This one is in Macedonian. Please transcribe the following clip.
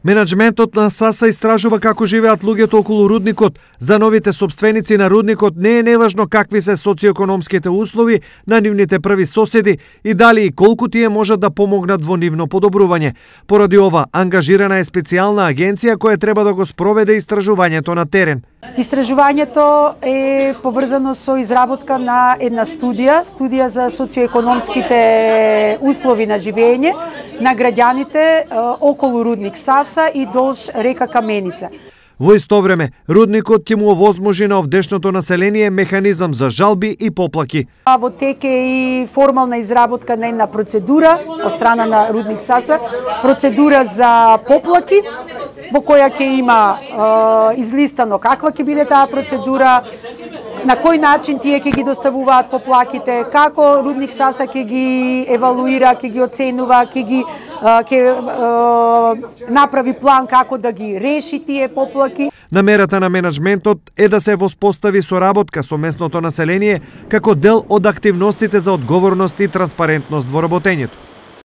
Менаџментот на САСА истражува како живеат луѓето околу рудникот. За новите сопственици на рудникот не е неважно какви се социоекономските услови на нивните први соседи и дали и колку тие можат да помогнат во нивно подобрување. Поради ова, ангажирана е специјална агенција која треба да го спроведе истражувањето на терен. Истражувањето е поврзано со изработка на една студија за социоекономските услови на живење на граѓаните околу рудник САСА и долж река Каменица. Во исто време, рудникот ќе му овозможи на овдешното население механизам за жалби и поплаки. Во тек е и формална изработка на една процедура од страна на рудник САСА, процедура за поплаки, во која ќе има излистано каква ќе биде таа процедура, на кој начин тие ќе ги доставуваат поплаките, како рудник САСА ќе ги евалуира, ќе ги оценува, ќе направи план како да ги реши тие поплаки. Намерата на менаџментот е да се воспостави соработка со местното население како дел од активностите за одговорност и транспарентност во работењето.